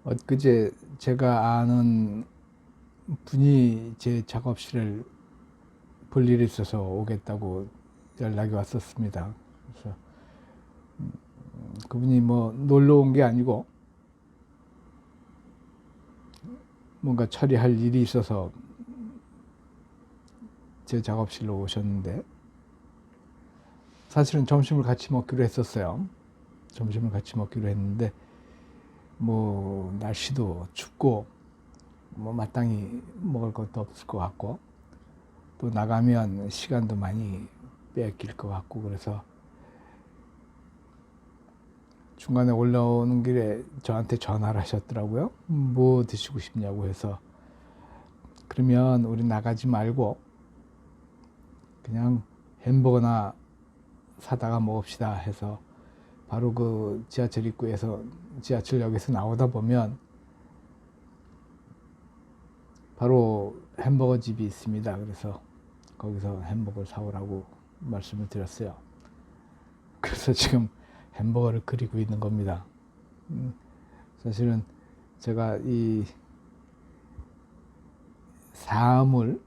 엊그제 제가 아는 분이 제 작업실을 볼 일이 있어서 오겠다고 연락이 왔었습니다. 그래서 그분이 뭐 놀러 온 게 아니고 뭔가 처리할 일이 있어서 제 작업실로 오셨는데, 사실은 점심을 같이 먹기로 했었어요. 점심을 같이 먹기로 했는데 뭐 날씨도 춥고 뭐 마땅히 먹을 것도 없을 것 같고, 또 나가면 시간도 많이 뺏길 것 같고, 그래서 중간에 올라오는 길에 저한테 전화를 하셨더라고요. 뭐 드시고 싶냐고 해서, 그러면 우리 나가지 말고 그냥 햄버거나 사다가 먹읍시다 해서, 바로 그 지하철 입구에서 지하철역에서 나오다 보면 바로 햄버거 집이 있습니다. 그래서 거기서 햄버거를 사오라고 말씀을 드렸어요. 그래서 지금 햄버거를 그리고 있는 겁니다. 사실은 제가 이 사람을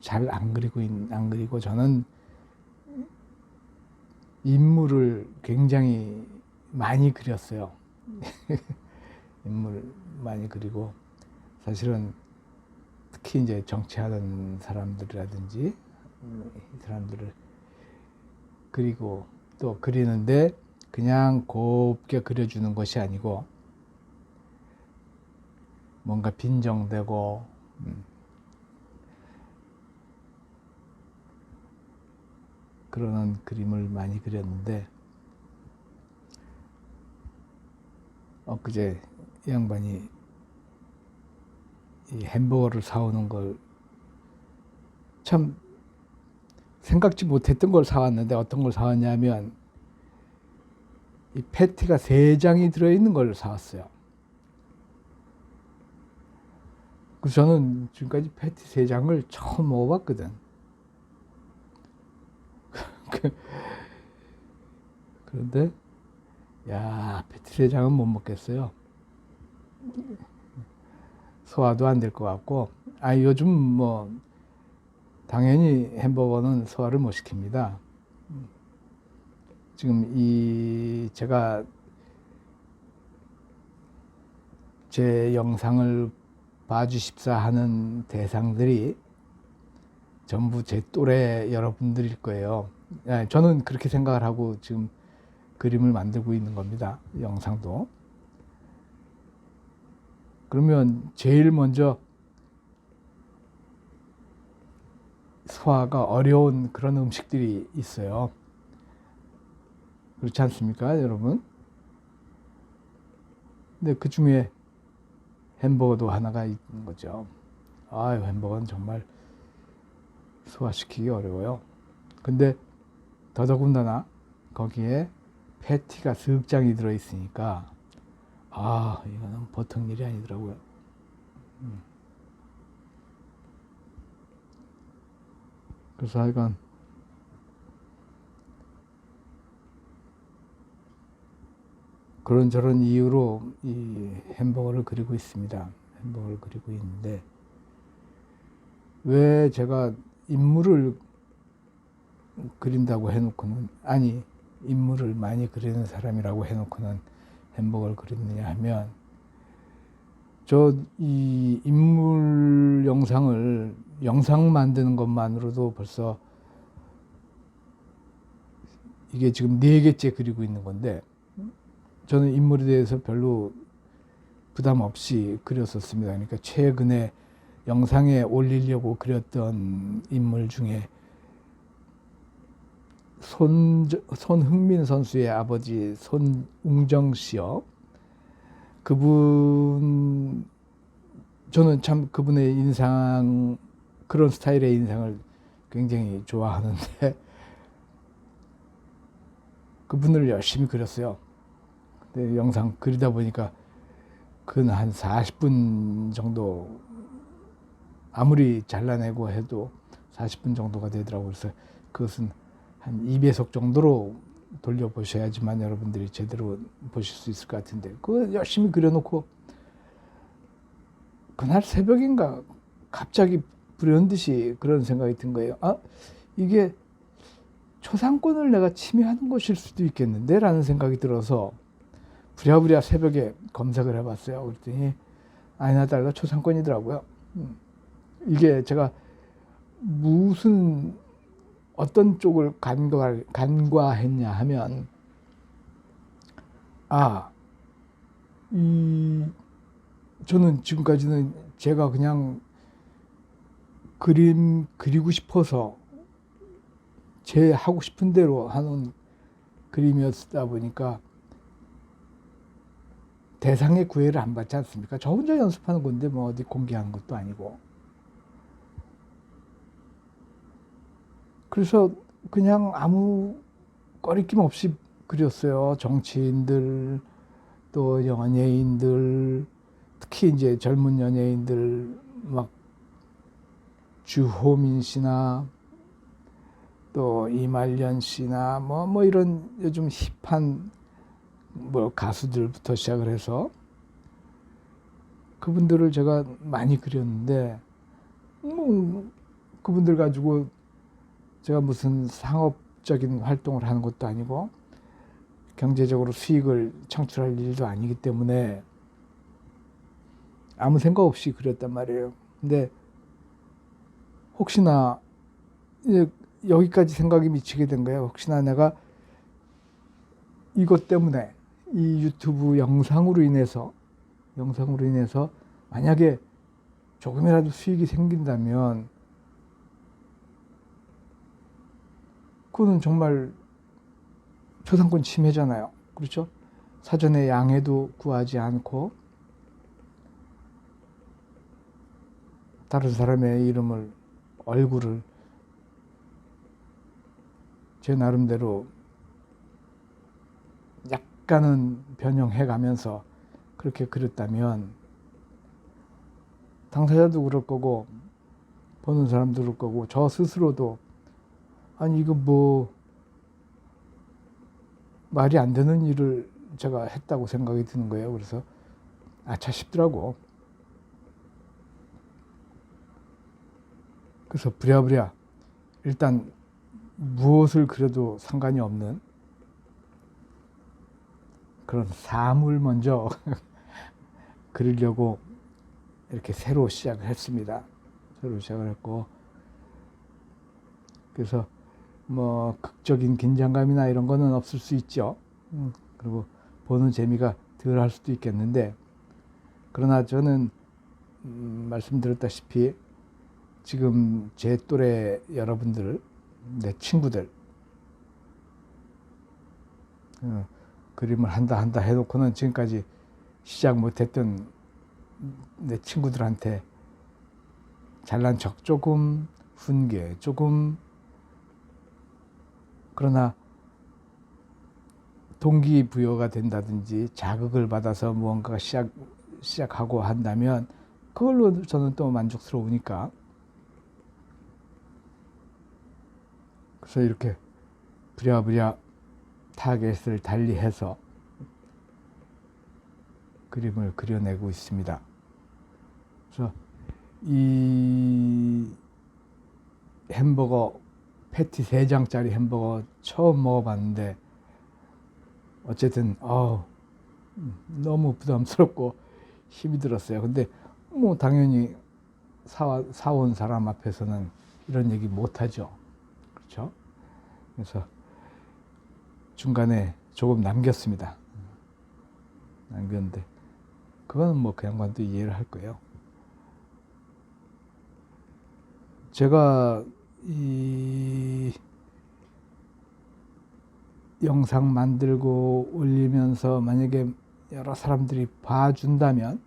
잘 안 그리고 저는 인물을 굉장히 많이 그렸어요. 인물을 많이 그리고, 사실은 특히 이제 정치하던 사람들이라든지 이 사람들을 그리고 또 그리는데 그냥 곱게 그려주는 것이 아니고 뭔가 빈정되고 그러는 그림을 많이 그렸는데, 엊그제 이 양반이 이 햄버거를 사오는 걸 참 생각지 못했던 걸 사왔는데, 어떤 걸 사왔냐면 이 패티가 3장이 들어있는 걸 사왔어요. 그래서 저는 지금까지 패티 3장을 처음 먹어봤거든. 그런데 야, 패티 3장은 못 먹겠어요. 소화도 안 될 것 같고, 요즘 뭐 당연히 햄버거는 소화를 못 시킵니다. 지금 제가 제 영상을 봐주십사 하는 대상들이 전부 제 또래 여러분들일 거예요. 저는 그렇게 생각을 하고 지금 그림을 만들고 있는 겁니다. 영상도. 그러면 제일 먼저 소화가 어려운 그런 음식들이 있어요. 그렇지 않습니까, 여러분? 근데 그 중에 햄버거도 하나가 있는 거죠. 햄버거는 정말 소화시키기 어려워요. 근데 더더군다나 거기에 패티가 3장이 들어있으니까 이거는 보통 일이 아니더라고요. 그래서 하여간 그런저런 이유로 이 햄버거를 그리고 있습니다. 햄버거를 그리고 있는데, 왜 제가 인물을 그린다고 해놓고는, 인물을 많이 그리는 사람이라고 해놓고는 햄버거를 그렸느냐 하면, 이 인물 영상 만드는 것만으로도 벌써 이게 지금 4개째 그리고 있는 건데, 저는 인물에 대해서 별로 부담 없이 그렸었습니다. 그러니까 최근에 영상에 올리려고 그렸던 인물 중에 손흥민 선수의 아버지 손웅정 씨요. 저는 참 그분의 그런 스타일의 인상을 굉장히 좋아하는데 그분을 열심히 그렸어요. 근데 영상 그리다 보니까 근 한 40분 정도, 아무리 잘라내고 해도 40분 정도가 되더라고요. 그래서 그것은 한 2배속 정도로 돌려보셔야지만 여러분들이 제대로 보실 수 있을 것 같은데, 그거 열심히 그려놓고 그날 새벽인가 갑자기 불현듯이 그런 생각이 든 거예요. 아, 이게 초상권을 내가 침해하는 것일 수도 있겠는데 라는 생각이 들어서 부랴부랴 새벽에 검색을 해봤어요. 그랬더니 아니나 다를까 초상권이더라고요. 이게 제가 무슨 어떤 쪽을 간과했냐 하면, 저는 지금까지는 제가 그냥 그리고 싶어서 제 하고 싶은 대로 하는 그림이었다 보니까 대상의 구애를 안 받지 않습니까? 저 혼자 연습하는 건데 뭐 어디 공개하는 것도 아니고. 그래서 그냥 아무 꺼리낌 없이 그렸어요. 정치인들, 또 연예인들, 특히 이제 젊은 연예인들, 막 주호민 씨나 또 이말년 씨나 뭐 이런 요즘 힙한 뭐 가수들부터 시작을 해서 그분들을 제가 많이 그렸는데, 뭐 그분들 가지고 제가 무슨 상업적인 활동을 하는 것도 아니고 경제적으로 수익을 창출할 일도 아니기 때문에 아무 생각 없이 그렸단 말이에요. 근데 혹시나 이제 여기까지 생각이 미치게 된 거예요. 혹시나 내가 이것 때문에 이 유튜브 영상으로 인해서 만약에 조금이라도 수익이 생긴다면 그거는 정말 초상권 침해잖아요. 그렇죠? 사전에 양해도 구하지 않고 다른 사람의 이름을, 얼굴을 제 나름대로 약간은 변형해 가면서 그렇게 그렸다면 당사자도 그럴 거고 보는 사람도 그럴 거고 저 스스로도 아니 이거 뭐 말이 안 되는 일을 제가 했다고 생각이 드는 거예요. 그래서 아차 싶더라고. 그래서 부랴부랴 일단 무엇을 그려도 상관이 없는 그런 사물 먼저 그리려고 이렇게 새로 시작을 했습니다. 새로 시작을 했고, 그래서 뭐 극적인 긴장감이나 이런 거는 없을 수 있죠. 그리고 보는 재미가 덜 할 수도 있겠는데, 그러나 저는 말씀드렸다시피 지금 제 또래 여러분들, 내 친구들, 그림을 한다 해놓고는 지금까지 시작 못했던 내 친구들한테 잘난 척 조금, 훈계 조금, 그러나 동기부여가 된다든지 자극을 받아서 무언가 시작하고 한다면 그걸로 저는 또 만족스러우니까. 그래서 이렇게 부랴부랴 타겟을 달리해서 그림을 그려내고 있습니다. 그래서 이 햄버거, 패티 3장짜리 햄버거 처음 먹어봤는데 어쨌든 너무 부담스럽고 힘이 들었어요. 근데 뭐 당연히 사온 사람 앞에서는 이런 얘기 못하죠. 그렇죠? 그래서 중간에 조금 남겼습니다. 남겼는데 그거는 뭐 그 양반도 이해를 할 거예요. 제가 이 영상 만들고 올리면서 만약에 여러 사람들이 봐준다면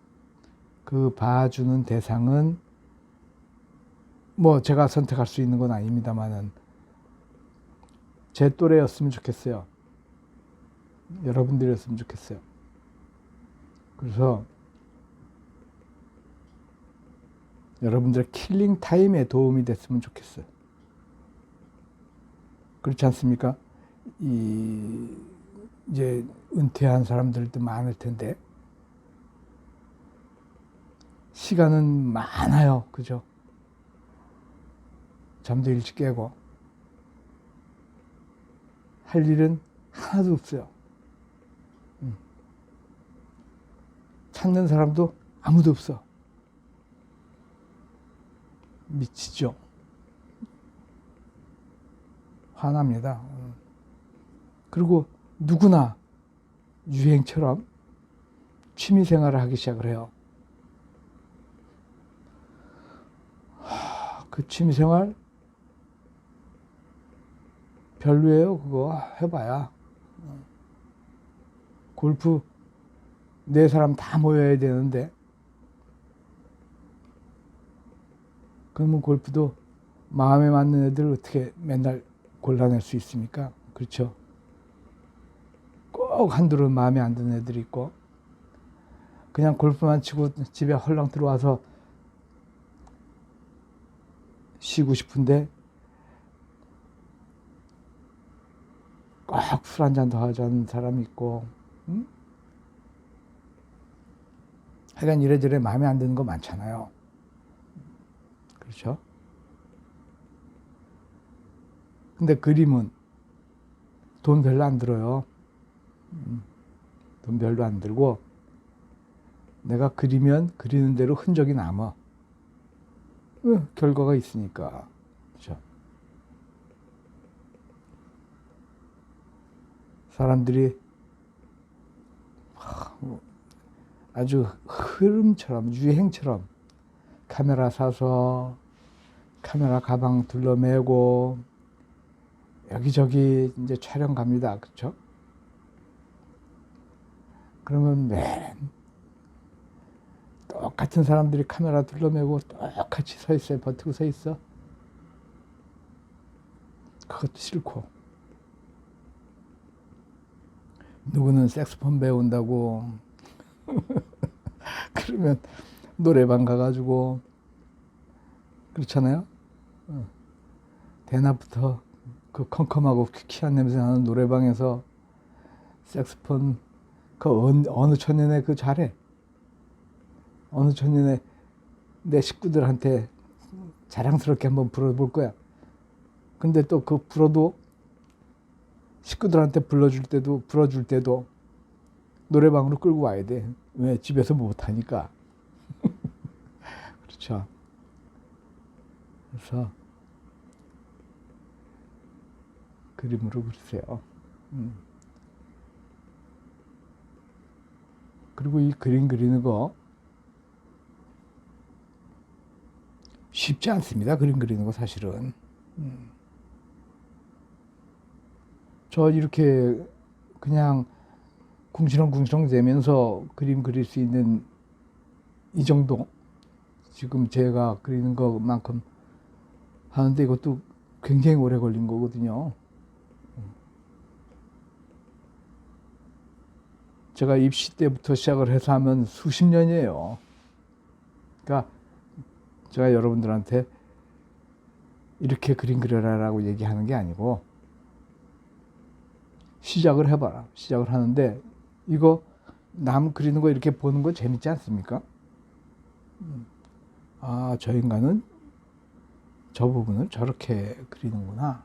그 봐주는 대상은 뭐 제가 선택할 수 있는 건 아닙니다만은 제 또래였으면 좋겠어요. 여러분들이었으면 좋겠어요. 그래서 여러분들의 킬링 타임에 도움이 됐으면 좋겠어요. 그렇지 않습니까? 이제 은퇴한 사람들도 많을 텐데 시간은 많아요. 그죠? 잠도 일찍 깨고 할 일은 하나도 없어요. 찾는 사람도 아무도 없어. 미치죠. 화납니다. 그리고 누구나 유행처럼 취미생활을 하기 시작을 해요. 그 취미생활 별로예요. 그거 해봐야. 골프 4사람 다 모여야 되는데 그러면 골프도 마음에 맞는 애들 어떻게 맨날 골라낼 수 있습니까? 그렇죠? 꼭 한둘은 마음에 안 드는 애들이 있고 그냥 골프만 치고 집에 헐렁 들어와서 쉬고 싶은데 꼭 술 한 잔 더 하자는 사람이 있고 하여간 이래저래 마음에 안 드는 거 많잖아요. 그렇죠? 근데 그림은 돈 별로 안 들어요. 돈 별로 안 들고 내가 그리면 그리는 대로 흔적이 남아. 결과가 있으니까. 그렇죠? 사람들이 아주 흐름처럼 유행처럼 카메라 사서 카메라 가방 둘러매고 여기저기 이제 촬영 갑니다. 그렇죠? 그러면 똑같은 사람들이 카메라 둘러매고 똑같이 서 있어요. 버티고 서 있어. 그것도 싫고. 누구는 색소폰 배운다고 그러면 노래방 가가지고 그렇잖아요. 대낮부터 그 컴컴하고 퀴퀴한 냄새 나는 노래방에서 색소폰 그 어느 천년에 그 잘해. 어느 천년에 내 식구들한테 자랑스럽게 한번 불어볼 거야. 근데 또 그 불어도 식구들한테 불러줄 때도 노래방으로 끌고 와야 돼. 왜? 집에서 못하니까. 그렇죠. 그래서 그림으로 그리세요. 그리고 이 그림 그리는 거 쉽지 않습니다. 그림 그리는 거 사실은. 저 이렇게 그냥 궁시렁궁시렁 대면서 그림 그릴 수 있는 이 정도 지금 제가 그리는 것만큼 하는데 이것도 굉장히 오래 걸린 거거든요. 제가 입시 때부터 시작을 해서 하면 수십 년이에요. 그러니까 제가 여러분들한테 이렇게 그림 그려라라고 얘기하는 게 아니고 시작을 해봐라. 시작을 하는데 이거 남 그리는 거 이렇게 보는 거 재밌지 않습니까? 아, 저 인간은 저 부분을 저렇게 그리는구나.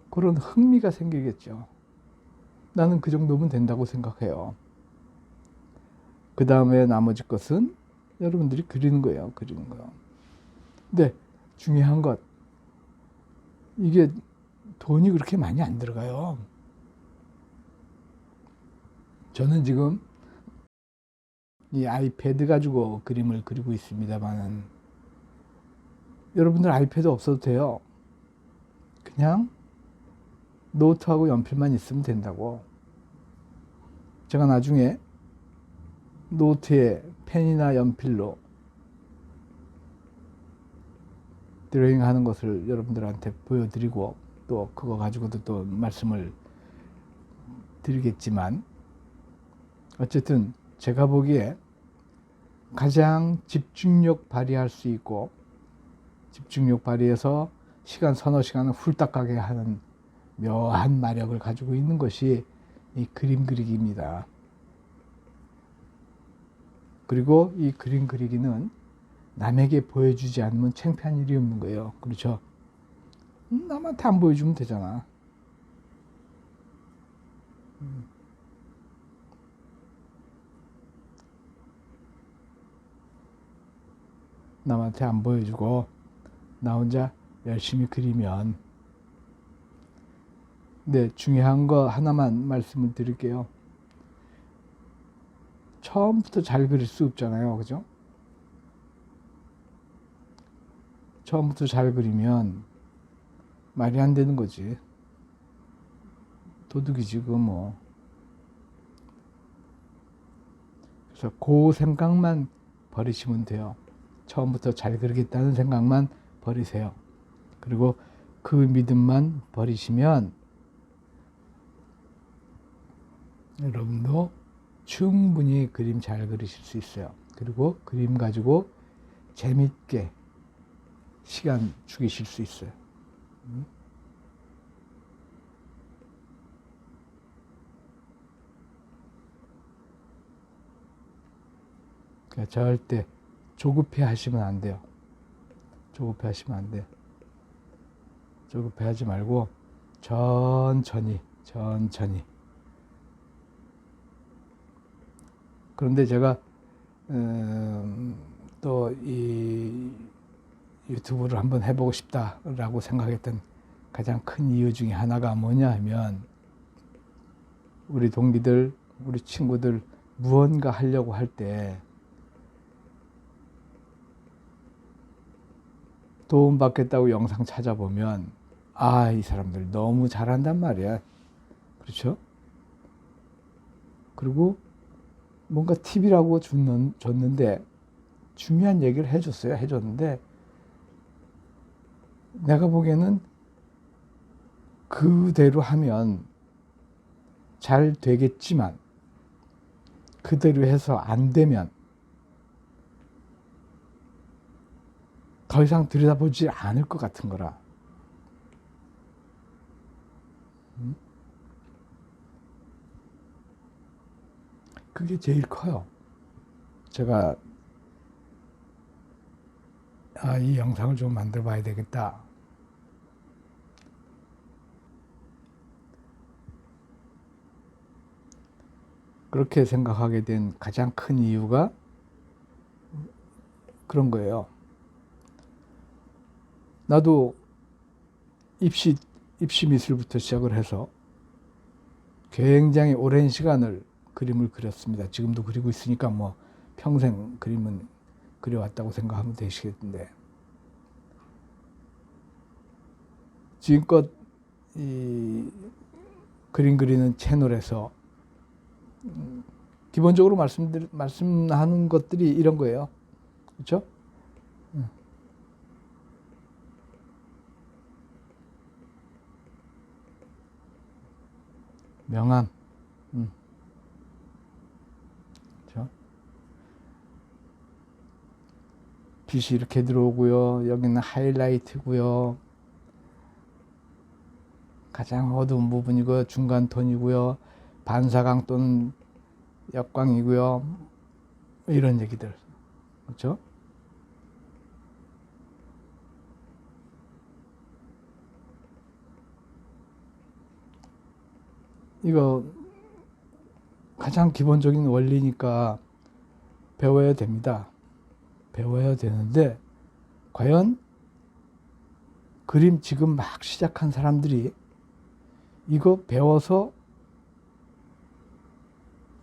그런 흥미가 생기겠죠. 나는 그 정도면 된다고 생각해요. 그 다음에 나머지 것은 여러분들이 그리는 거예요. 그리는 거. 근데 중요한 것, 이게 돈이 그렇게 많이 안 들어가요. 저는 지금 이 아이패드 가지고 그림을 그리고 있습니다만은 여러분들 아이패드 없어도 돼요. 그냥 노트하고 연필만 있으면 된다고. 제가 나중에 노트에 펜이나 연필로 드로잉 하는 것을 여러분들한테 보여드리고 또 그거 가지고도 또 말씀을 드리겠지만 어쨌든 제가 보기에 가장 집중력 발휘할 수 있고 집중력 발휘해서 시간 서너 시간을 훌딱 가게 하는 묘한 마력을 가지고 있는 것이 이 그림 그리기입니다. 그리고 이 그림 그리기는 남에게 보여주지 않으면 창피한 일이 없는 거예요. 그렇죠? 남한테 안 보여주면 되잖아. 남한테 안 보여주고 나 혼자 열심히 그리면. 네, 중요한 거 하나만 말씀을 드릴게요. 처음부터 잘 그릴 수 없잖아요. 그죠? 처음부터 잘 그리면 말이 안 되는 거지. 도둑이지, 그거 뭐. 그래서 그 생각만 버리시면 돼요. 처음부터 잘 그리겠다는 생각만 버리세요. 그리고 그 믿음만 버리시면 여러분도 충분히 그림 잘 그리실 수 있어요. 그리고 그림 가지고 재밌게 시간 죽이실 수 있어요. 그러니까 절대 조급해 하시면 안 돼요. 조급해 하시면 안 돼요. 조급해 하지 말고 천천히. 그런데 제가 또 이 유튜브를 한번 해보고 싶다라고 생각했던 가장 큰 이유 중에 하나가 뭐냐 하면, 우리 동기들, 우리 친구들 무언가 하려고 할 때 도움 받겠다고 영상 찾아보면 이 사람들 너무 잘한단 말이야. 그렇죠? 그리고 뭔가 팁이라고 줬는데 중요한 얘기를 해줬는데 내가 보기에는 그대로 하면 잘 되겠지만 그대로 해서 안 되면 더 이상 들여다보지 않을 것 같은 거라. 그게 제일 커요. 제가 이 영상을 좀 만들어 봐야 되겠다. 그렇게 생각하게 된 가장 큰 이유가 그런 거예요. 나도 입시 미술부터 시작을 해서 굉장히 오랜 시간을 그림을 그렸습니다. 지금도 그리고 있으니까 뭐 평생 그림은 그려왔다고 생각하면 되시겠는데, 지금껏 이 그림 그리는 채널에서 기본적으로 말씀하는 것들이 이런 거예요. 그렇죠? 명암. 그렇죠? 빛이 이렇게 들어오고요. 여기는 하이라이트고요. 가장 어두운 부분이고요. 중간 톤이고요. 반사광 또는 역광이고요. 이런 얘기들. 그렇죠? 이거 가장 기본적인 원리니까 배워야 됩니다. 배워야 되는데 과연 그림 지금 막 시작한 사람들이 이거 배워서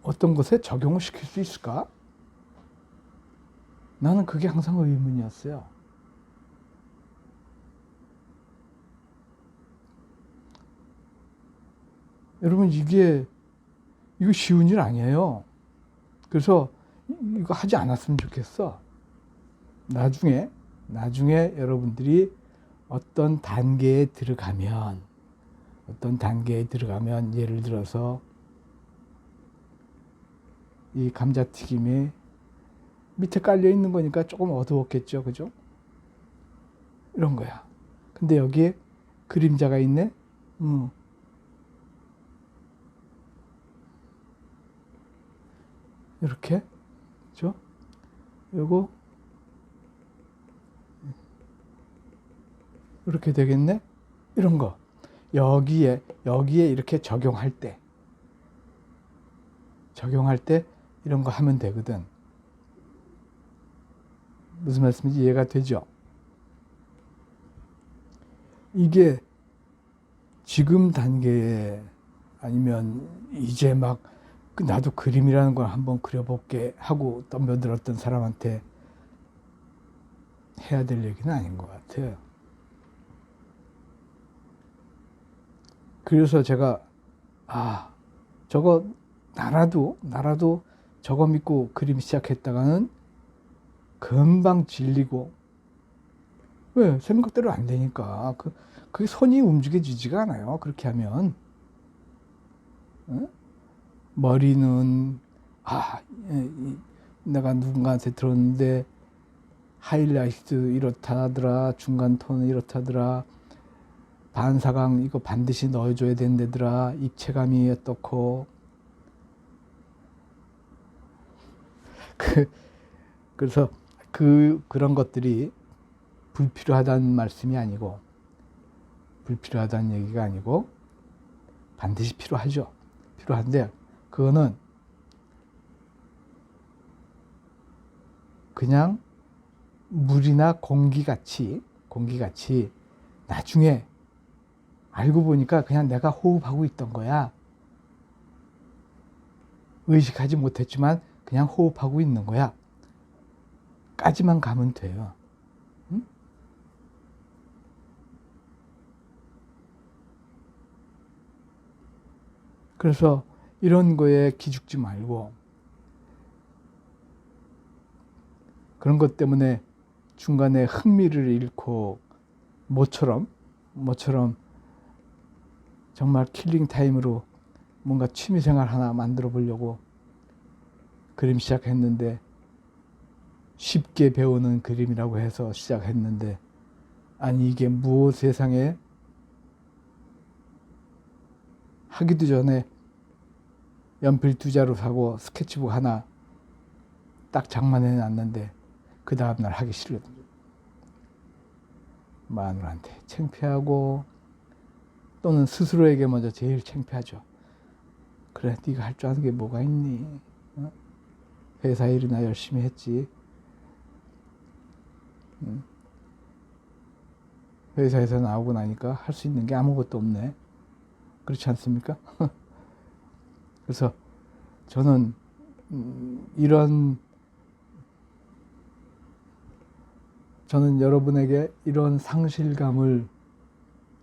어떤 것에 적용을 시킬 수 있을까? 나는 그게 항상 의문이었어요. 여러분, 이거 쉬운 일 아니에요. 그래서 이거 하지 않았으면 좋겠어. 나중에 여러분들이 어떤 단계에 들어가면 예를 들어서 이 감자튀김이 밑에 깔려 있는 거니까 조금 어두웠겠죠. 그죠? 이런 거야. 근데 여기에 그림자가 있네. 이렇게, 그죠? 요거 이렇게 되겠네. 이런 거 여기에 이렇게 적용할 때 이런 거 하면 되거든. 무슨 말씀인지 이해가 되죠? 이게 지금 단계에 아니면 이제 막 나도 그림이라는 걸 한번 그려볼게 하고 덤벼들었던 사람한테 해야 될 얘기는 아닌 것 같아요. 그래서 제가 저거 나라도 저거 믿고 그림 시작했다가는 금방 질리고, 왜? 생각대로 안 되니까. 그게 손이 움직여지지가 않아요. 그렇게 하면. 응? 머리는, 내가 누군가한테 들었는데, 하이라이트 이렇다더라, 중간 톤은 이렇다더라, 반사광 이거 반드시 넣어줘야 된다더라, 입체감이 어떻고. 그래서 그런 것들이 불필요하다는 말씀이 아니고, 불필요하다는 얘기가 아니고, 반드시 필요하죠. 필요한데, 그거는 그냥 물이나 공기같이 나중에 알고 보니까 그냥 내가 호흡하고 있던 거야. 의식하지 못했지만 그냥 호흡하고 있는 거야. 까지만 가면 돼요. 응? 그래서 이런 거에 기죽지 말고, 그런 것 때문에 중간에 흥미를 잃고 모처럼 정말 킬링 타임으로 뭔가 취미생활 하나 만들어 보려고 그림 시작했는데, 쉽게 배우는 그림이라고 해서 시작했는데, 아니 이게 무엇 세상에, 하기도 전에 연필 2자루 사고 스케치북 하나 딱 장만해 놨는데 그 다음날 하기 싫거든요. 마누라한테 창피하고, 또는 스스로에게 먼저 제일 창피하죠. 그래, 네가 할 줄 아는 게 뭐가 있니? 회사 일이나 열심히 했지. 회사에서 나오고 나니까 할 수 있는 게 아무것도 없네. 그렇지 않습니까? 그래서 저는 저는 여러분에게 이런 상실감을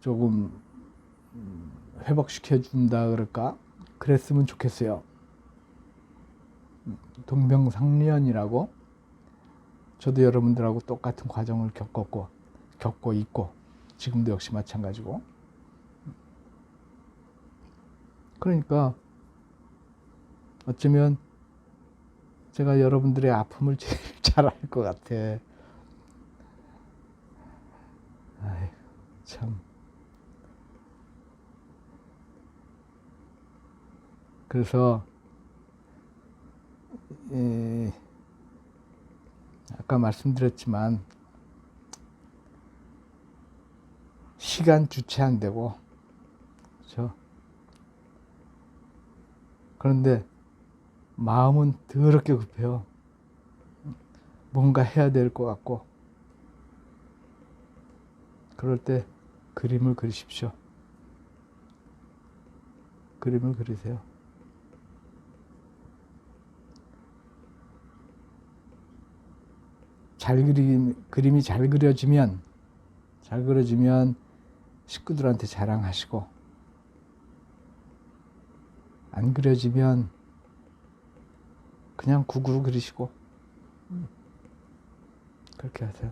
조금 회복시켜 준다 그럴까? 그랬으면 좋겠어요. 동병상련이라고, 저도 여러분들하고 똑같은 과정을 겪고 있고, 지금도 역시 마찬가지고. 그러니까 어쩌면 제가 여러분들의 아픔을 제일 잘 알 것 같아. 아이, 참. 그래서 아까 말씀드렸지만 시간 주체 안 되고, 그렇죠? 그런데 마음은 더럽게 급해요. 뭔가 해야 될 것 같고. 그럴 때 그림을 그리십시오. 그림을 그리세요. 그림이 잘 그려지면 식구들한테 자랑하시고, 안 그려지면 그냥 구구로 그리시고, 그렇게 하세요.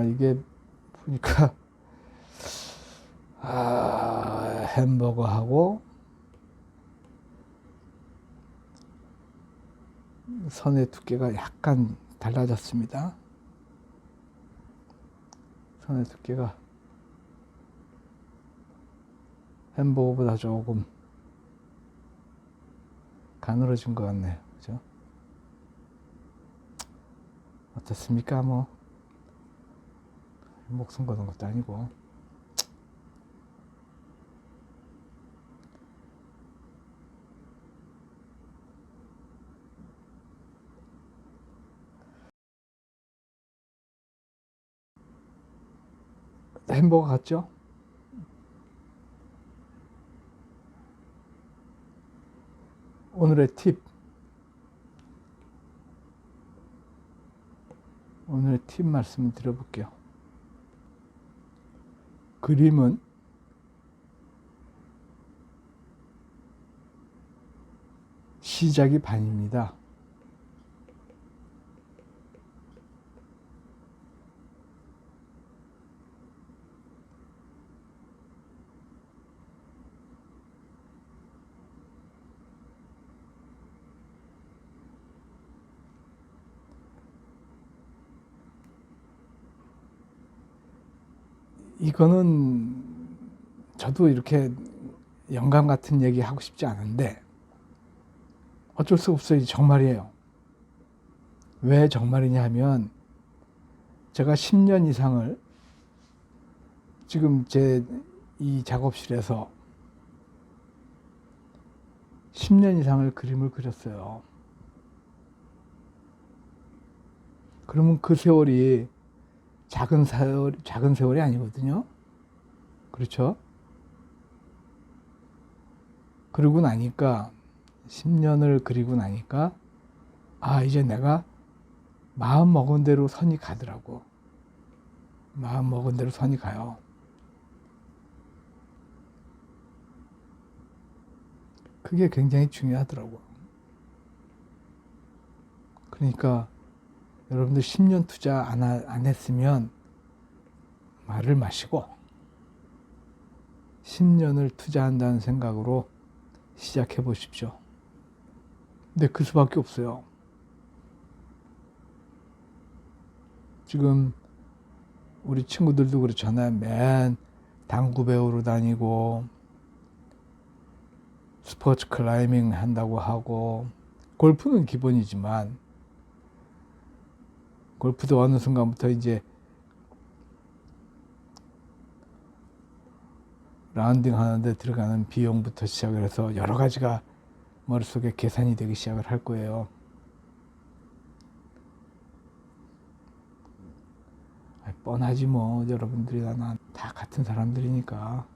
이게 보니까 햄버거하고 선의 두께가 약간 달라졌습니다. 선의 두께가 햄버거보다 조금 가늘어진 것 같네요. 그죠? 어떻습니까? 뭐 목숨 거는 것도 아니고. 햄버거 같죠? 오늘의 팁 말씀을 드려볼게요. 그림은 시작이 반입니다. 이거는 저도 이렇게 영감 같은 얘기 하고 싶지 않은데 어쩔 수 없어요. 정말이에요. 왜 정말이냐 하면 제가 10년 이상을 지금 제 이 작업실에서 10년 이상을 그림을 그렸어요. 그러면 그 세월이 작은 세월이 아니거든요. 그렇죠? 그러고 나니까 10년을 그리고 나니까 이제 내가 마음 먹은 대로 선이 가더라고. 마음 먹은 대로 선이 가요. 그게 굉장히 중요하더라고. 그러니까 여러분들 10년 투자 안 했으면 말을 마시고 10년을 투자한다는 생각으로 시작해 보십시오. 근데 그 수밖에 없어요. 지금 우리 친구들도 그렇잖아요. 맨 당구 배우러 다니고 스포츠 클라이밍 한다고 하고 골프는 기본이지만 골프도 어느 순간부터 이제 라운딩 하는데 들어가는 비용부터 시작을 해서 여러 가지가 머릿속에 계산이 되기 시작을 할 거예요. 뻔하지 뭐. 여러분들이나 나 다 같은 사람들이니까.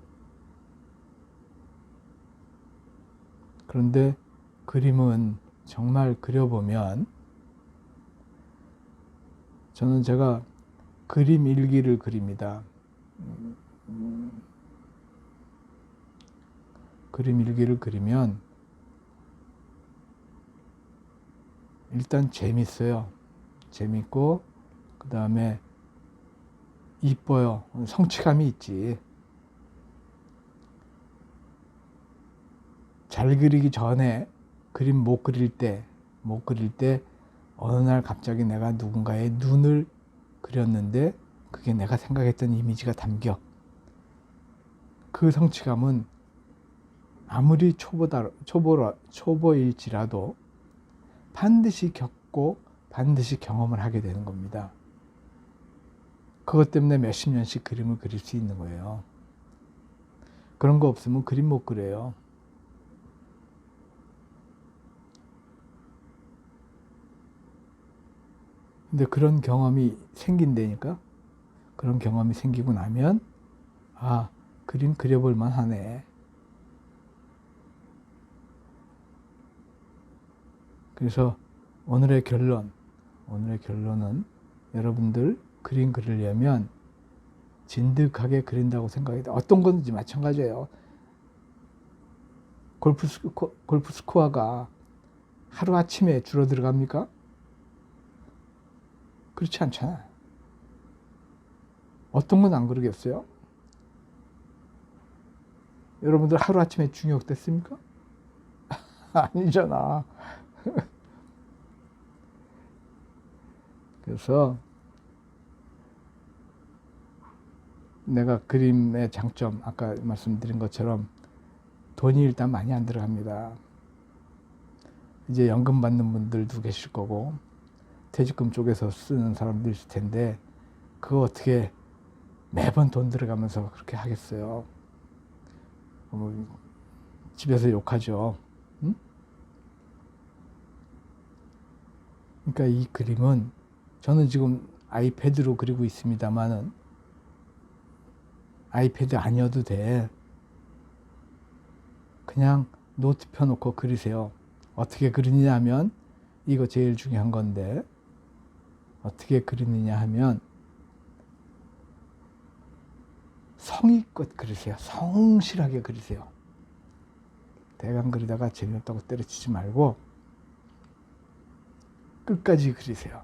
그런데 그림은 정말 그려보면 저는 제가 그림 일기를 그립니다. 그림 일기를 그리면 일단 재밌어요. 재밌고 그 다음에 이뻐요. 성취감이 있지. 잘 그리기 전에 그림 못 그릴 때 어느 날 갑자기 내가 누군가의 눈을 그렸는데 그게 내가 생각했던 이미지가 담겨. 그 성취감은 아무리 초보일지라도 반드시 겪고 반드시 경험을 하게 되는 겁니다. 그것 때문에 몇십 년씩 그림을 그릴 수 있는 거예요. 그런 거 없으면 그림 못 그려요. 근데 그런 경험이 생긴다니까. 그런 경험이 생기고 나면 그림 그려볼 만하네. 그래서 오늘의 결론은 여러분들 그림 그리려면 진득하게 그린다고 생각해야 돼. 어떤 건지 마찬가지예요. 골프 스코어가 하루아침에 줄어들어갑니까? 그렇지 않잖아. 어떤 건 안 그러겠어요? 여러분들 하루아침에 중역됐습니까? 아니잖아. 그래서 내가 그림의 장점, 아까 말씀드린 것처럼 돈이 일단 많이 안 들어갑니다. 이제 연금 받는 분들도 계실 거고 퇴직금 쪽에서 쓰는 사람도 있을 텐데 그거 어떻게 매번 돈 들어가면서 그렇게 하겠어요. 집에서 욕하죠. 응? 그러니까 이 그림은 저는 지금 아이패드로 그리고 있습니다만은 아이패드 아니어도 돼. 그냥 노트 펴놓고 그리세요. 어떻게 그리느냐 하면 이거 제일 중요한 건데 어떻게 그리느냐 하면 성의껏 그리세요. 성실하게 그리세요. 대강 그리다가 재미없다고 때려치지 말고 끝까지 그리세요.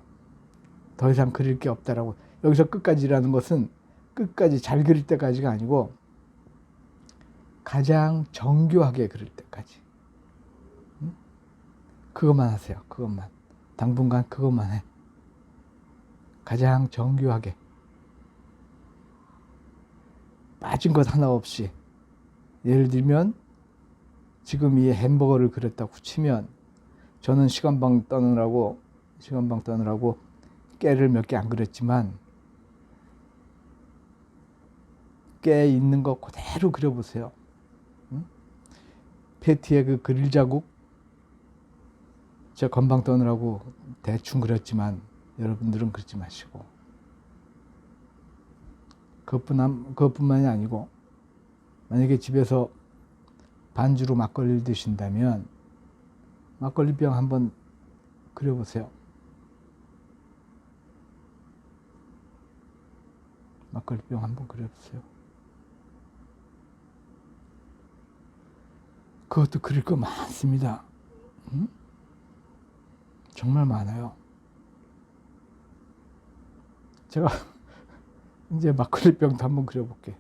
더 이상 그릴 게 없다라고. 여기서 끝까지라는 것은 끝까지 잘 그릴 때까지가 아니고 가장 정교하게 그릴 때까지. 그것만 하세요. 그것만. 당분간 그것만 해. 가장 정교하게. 빠진 것 하나 없이. 예를 들면 지금 이 햄버거를 그렸다고 치면 저는 시간방 떠느라고 깨를 몇 개 안 그렸지만 깨 있는 거 그대로 그려보세요. 패티의 그 그릴 자국 제가 건방 떠느라고 대충 그렸지만 여러분들은 그러지 마시고 그것뿐만이 아니고 만약에 집에서 반주로 막걸리를 드신다면 막걸리병 한번 그려보세요. 막걸리병 한번 그려보세요. 그것도 그릴 거 많습니다. 응? 정말 많아요. 제가 이제 막걸리병도 한번 그려볼게.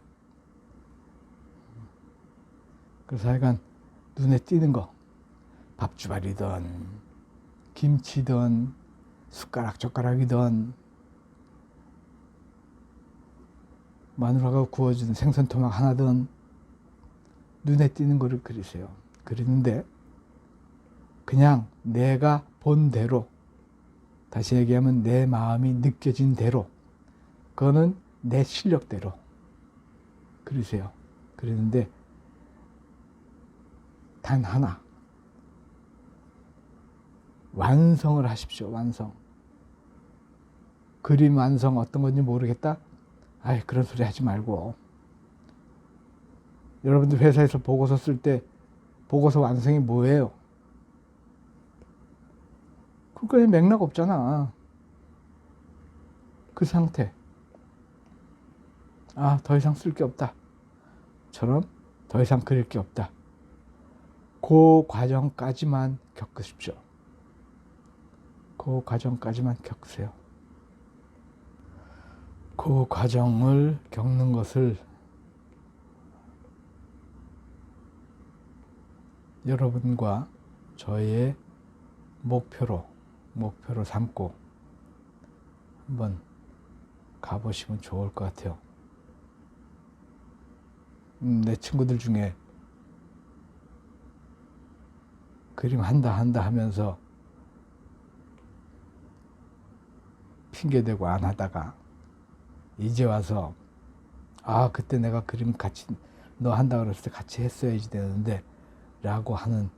그래서 하여간 눈에 띄는 거 밥주발이든 김치든 숟가락 젓가락이든 마누라가 구워주는 생선토막 하나든 눈에 띄는 거를 그리세요. 그리는데 그냥 내가 본 대로, 다시 얘기하면 내 마음이 느껴진 대로, 그거는 내 실력대로 그리세요. 그리는데 단 하나, 완성을 하십시오. 완성. 그림 완성 어떤 건지 모르겠다? 아이, 그런 소리 하지 말고. 여러분들 회사에서 보고서 쓸 때 보고서 완성이 뭐예요? 그거에 맥락 없잖아. 그 상태. 아, 더 이상 쓸 게 없다. 처럼 더 이상 그릴 게 없다. 그 과정까지만 겪으십시오. 그 과정까지만 겪으세요. 그 과정을 겪는 것을 여러분과 저의 목표로 삼고 한번 가보시면 좋을 것 같아요. 내 친구들 중에 그림 한다 하면서 핑계대고 안 하다가 이제 와서 아, 그때 내가 그림 같이 너 한다 그랬을 때 같이 했어야지 되는데 라고 하는,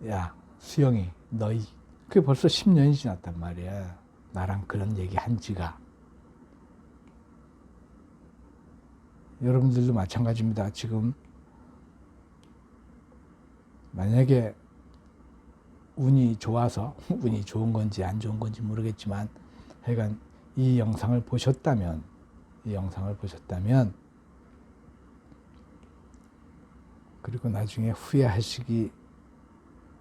야, 수영이 너희 그게 벌써 10년이 지났단 말이야. 나랑 그런 얘기 한 지가. 여러분들도 마찬가지입니다. 지금 만약에 운이 좋아서 운이 좋은 건지 안 좋은 건지 모르겠지만 하여간 이 영상을 보셨다면 그리고 나중에 후회하시기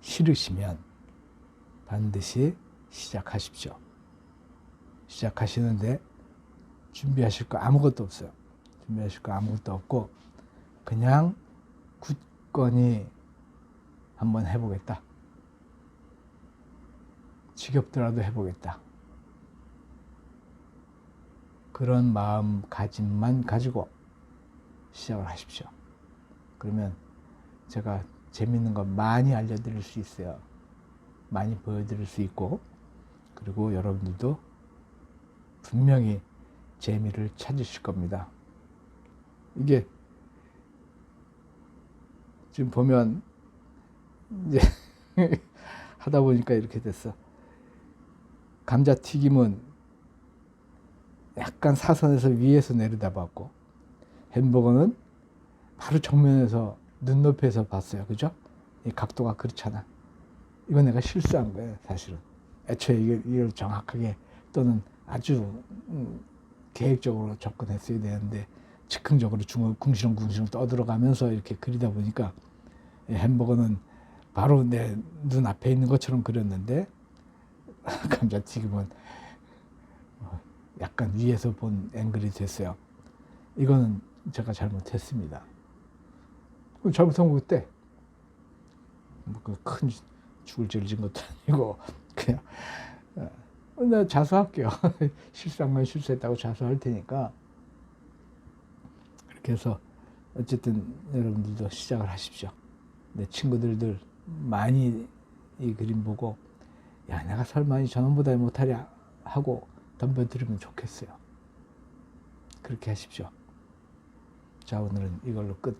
싫으시면 반드시 시작하십시오. 시작하시는데 준비하실 거 아무것도 없어요. 준비하실 거 아무것도 없고 그냥 굳건히 한번 해보겠다. 지겹더라도 해보겠다. 그런 마음가짐만 가지고 시작을 하십시오. 그러면 제가 재밌는 거 많이 알려드릴 수 있어요. 많이 보여드릴 수 있고, 그리고 여러분들도 분명히 재미를 찾으실 겁니다. 이게 지금 보면 이제 하다 보니까 이렇게 됐어. 감자튀김은 약간 사선에서 위에서 내려다봤고, 햄버거는 바로 정면에서 눈높이에서 봤어요. 그죠? 이 각도가 그렇잖아. 이건 내가 실수한 거예요, 사실은. 애초에 이걸 정확하게 또는 아주 계획적으로 접근했어야 되는데 즉흥적으로 궁시렁궁시렁 떠들어가면서 이렇게 그리다 보니까 햄버거는 바로 내 눈앞에 있는 것처럼 그렸는데 감자튀김은 약간 위에서 본 앵글이 됐어요. 이거는 제가 잘못했습니다. 잘못한 거 그때 뭐 그 큰 죽을 죄를 진 것도 아니고 그냥 내가 자수할게요. 실수한 건 실수했다고 자수할 테니까. 그렇게 해서 어쨌든 여러분들도 시작을 하십시오. 내 친구들들 많이 이 그림 보고 야 내가 설마 저놈보다 못하랴 하고 덤벼들으면 좋겠어요. 그렇게 하십시오. 자, 오늘은 이걸로 끝.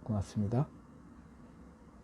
고맙습니다.